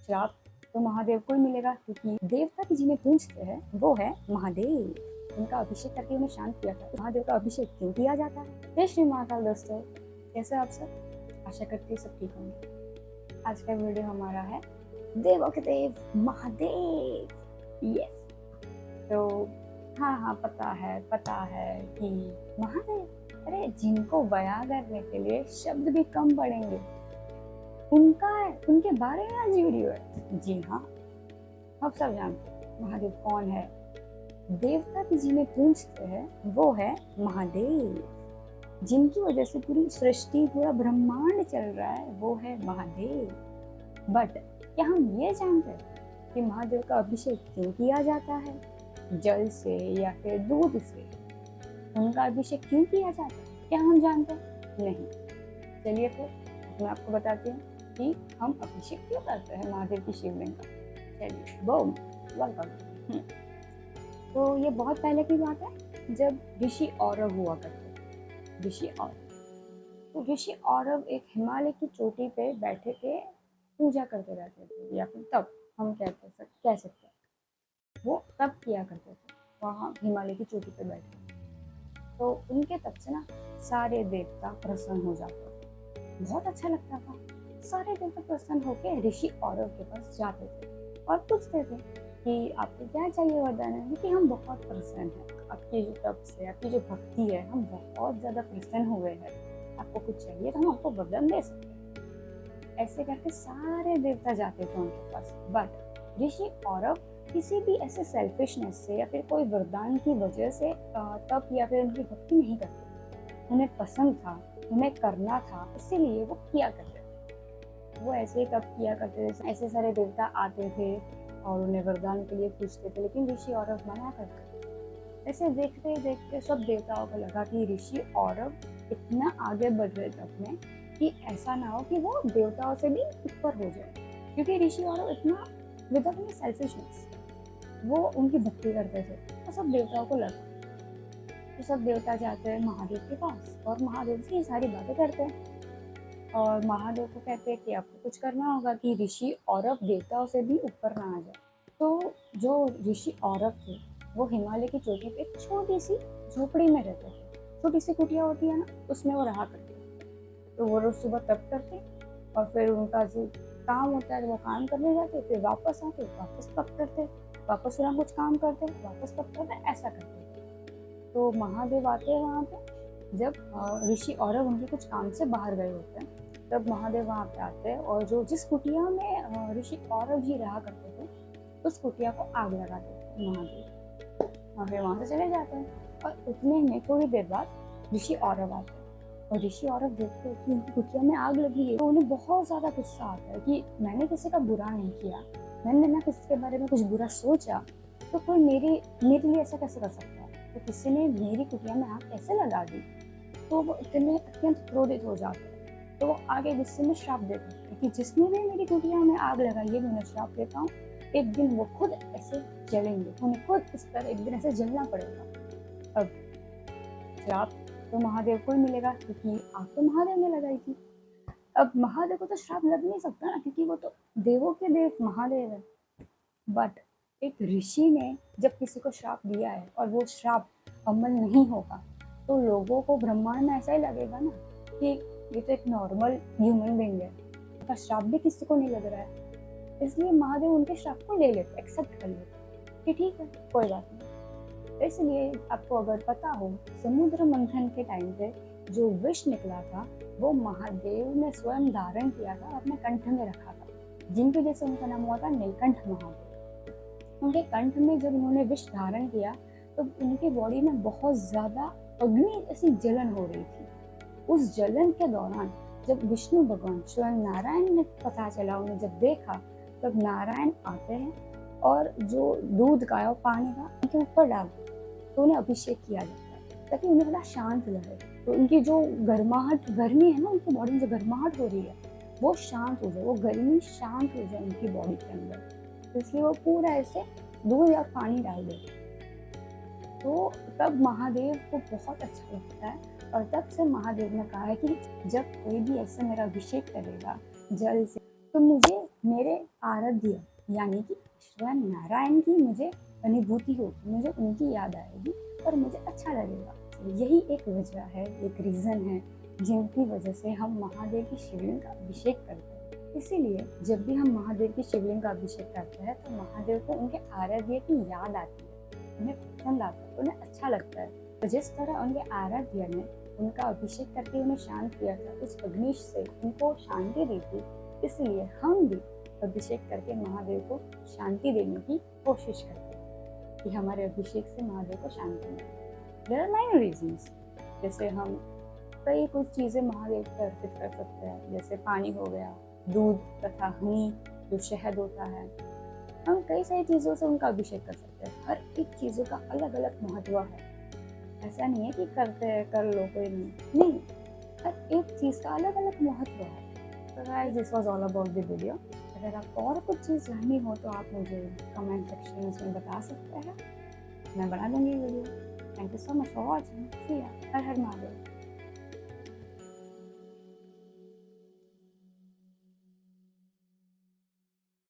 श्राप तो महादेव को ही मिलेगा, क्योंकि देवता की जिन्हें पूजते हैं वो है महादेव। उनका अभिषेक करके उन्हें शांत किया था। महादेव का अभिषेक क्यों किया जाता है? जय श्री महाकाल दोस्तों, कैसे आप सब? आशा करती हूँ सब ठीक होंगे। आज का वीडियो हमारा है देवों के देव महादेव। यस, तो हाँ पता है कि महादेव, अरे जिनको बयां करने के लिए शब्द भी कम पड़ेंगे उनके बारे में आज वीडियो है। जी हाँ, आप सब जानते हैं महादेव कौन है। देवता की जिन्हें पूजते हैं वो है महादेव। जिनकी वजह से पूरी सृष्टि, पूरा ब्रह्मांड चल रहा है वो है महादेव। बट क्या हम ये जानते हैं कि महादेव का अभिषेक क्यों किया जाता है? जल से या फिर दूध से उनका अभिषेक क्यों किया जाता है? क्या हम जानते हैं? नहीं। चलिए फिर मैं आपको बताती हूँ कि हम अभिषेक क्यों करते हैं महादेव की शिवलिंग का। चलिए, बूम, वेलकम। तो ये बहुत पहले की बात है, जब ऋषि औरव हुआ करते थे। ऋषि औरव, तो ऋषि औरव एक हिमालय की चोटी पे बैठे के पूजा करते रहते थे, या फिर तब हम कह सकते हैं वो तब किया करते थे वहाँ हिमालय की चोटी पे बैठे। तो उनके तब से ना सारे देवता प्रसन्न हो जाते थे, बहुत अच्छा लगता था। सारे देवता प्रसन्न होकर ऋषि औरव के पास जाते थे और पूछते थे कि आपको क्या चाहिए वरदान है, कि हम बहुत प्रसन्न हैं आपकी जो तप से, आपकी जो भक्ति है, हम बहुत ज़्यादा प्रसन्न हुए हैं, आपको कुछ चाहिए तो हम आपको वरदान दे सकते हैं। ऐसे करके सारे देवता जाते थे उनके पास। बट ऋषि औरव किसी भी ऐसे सेल्फिशनेस से या फिर कोई वरदान की वजह से तप या फिर उनकी भक्ति नहीं करते। उन्हें पसंद था, उन्हें करना था, इसीलिए वो किया करते थे। वो ऐसे ही तप किया करते थे। ऐसे सारे देवता आते थे और उन्हें वरदान के लिए पूछते थे, लेकिन ऋषि औरव मना करते। ऐसे देखते देखते सब देवताओं को लगा कि ऋषि औरव इतना आगे बढ़ रहे तप में कि ऐसा ना हो कि वो देवताओं से भी ऊपर हो जाए, क्योंकि ऋषि औरव इतना विदाउट एनी सेल्फिशनेस वो उनकी भक्ति करते थे। तो सब देवताओं को लगा, तो सब देवता जाते हैं महादेव के पास और महादेव से ये सारी बातें करते हैं और महादेव को कहते हैं कि आपको कुछ करना होगा कि ऋषि औरव देवताओं से भी ऊपर ना आ जाए। तो जो ऋषि औरव थे वो हिमालय की चोटी पे एक छोटी सी झोपड़ी में रहते थे। छोटी सी कुटिया होती है ना, उसमें वो रहा करते। तो वो रोज सुबह तप करते और फिर उनका जो काम होता है वो काम करने जाते, फिर वापस आते, वापस तप करते, वापस थोड़ा कुछ काम करते, वापस तप करते, ऐसा करते। तो महादेव आते हैं वहाँ पे। जब ऋषि औरव उनके कुछ काम से बाहर गए होते हैं तब महादेव वहाँ पे आते हैं और जो जिस कुटिया में ऋषि औरव जी रहा करते थे उस कुटिया को आग लगा देते हैं महादेव और फिर वहाँ से चले जाते हैं। और उतने में थोड़ी देर बाद ऋषि औरव आते हैं और ऋषि औरव देखते हैं कि उनकी कुटिया में आग लगी है। तो उन्हें बहुत ज़्यादा गुस्सा आता है कि मैंने किसी का बुरा नहीं किया, मैंने ना किसी के बारे में कुछ बुरा सोचा, तो कोई मेरे लिए ऐसा कैसे कर सकता है? तो किसी ने मेरी कुटिया में आग कैसे लगा दी? तो वो इतने अत्यंत क्रोधित हो जाते हैं। तो वो आगे गुस्से में श्राप देते हैं कि जिसने भी मेरी कुटिया में आग लगाई है, मैं उन्हें श्राप देता हूँ, एक दिन वो खुद ऐसे जलेंगे, उन्हें खुद इस तरह एक दिन ऐसे जलना पड़ेगा। अब श्राप तो महादेव को ही मिलेगा, क्योंकि आग तो महादेव ने लगाई थी। अब महादेव को तो श्राप लग नहीं सकता ना, क्योंकि वो तो देवों के देव महादेव है। बट एक ऋषि ने जब किसी को श्राप दिया है और वो श्राप अमल नहीं होगा तो लोगों को ब्रह्मांड में ऐसा ही लगेगा ना कि ये तो एक नॉर्मल ह्यूमन बीइंग है, उसका श्राप भी किसी को नहीं लग रहा है। इसलिए महादेव उनके श्राप को ले लेते, एक्सेप्ट कर लेते कि ठीक है, कोई बात नहीं। इसलिए आपको अगर पता हो, समुद्र मंथन के टाइम पे जो विष निकला था वो महादेव ने स्वयं धारण किया था, अपने कंठ में रखा था, जिनकी वजह से उनका नाम हुआ था नीलकंठ महादेव। उनके कंठ में जब उन्होंने विष धारण किया तो उनकी बॉडी में बहुत ज़्यादा अग्नि ऐसी जलन हो रही थी। उस जलन के दौरान जब विष्णु भगवान स्वयं नारायण ने पता चला, उन्हें जब देखा, तब नारायण आते हैं और जो दूध का है पानी का उनके ऊपर डालते तो उन्हें अभिषेक किया जाता है ताकि उन्हें थोड़ा शांत लगे। तो उनकी जो गर्मी है ना, उनकी बॉडी में जो गर्माहट हो रही है वो शांत हो जाए, वो गर्मी शांत हो जाए उनकी बॉडी के अंदर। इसलिए वो पूरा ऐसे दूध और पानी डाल देते। तो तब महादेव को बहुत अच्छा लगता है और तब से महादेव ने कहा है कि जब कोई भी ऐसे मेरा अभिषेक करेगा जल से तो मुझे मेरे आराध्य यानी कि ईश्वर नारायण की मुझे अनुभूति होगी, मुझे उनकी याद आएगी और मुझे अच्छा लगेगा। यही एक वजह है, एक रीज़न है जिनकी वजह से हम महादेव की शिवलिंग का अभिषेक करते हैं। इसीलिए जब भी हम महादेव की शिवलिंग का अभिषेक करते हैं तो महादेव को उनके आराध्य की याद आती है, उन्हें पसंद आता है, उन्हें अच्छा लगता है। तो जिस तरह उनके आराध्य ने उनका अभिषेक करके उन्हें शांत किया था, उस अग्निश से उनको शांति दी थी, इसलिए हम भी अभिषेक करके महादेव को शांति देने की कोशिश करते हैं कि हमारे अभिषेक से महादेव को शांति मिले। देयर आर मैनी रीजंस, जैसे हम कई कुछ चीज़ें महादेव को अर्पित कर सकते हैं, जैसे पानी हो गया, दूध तथा हनी जो शहद होता है, हम कई सारी चीज़ों से उनका अभिषेक कर सकते हैं। हर एक चीज़ों का अलग अलग महत्व है, ऐसा नहीं है कि करते हैं कर लो कोई नहीं, हर एक चीज़ का अलग अलग महत्व है। तो guys this was all about the video. अगर आपको और कुछ चीज़ जाननी हो तो आप मुझे कमेंट सेक्शन में बता सकते हैं, मैं बना दूंगी video. Thank you so much for watching. See ya. हर हर महादेव।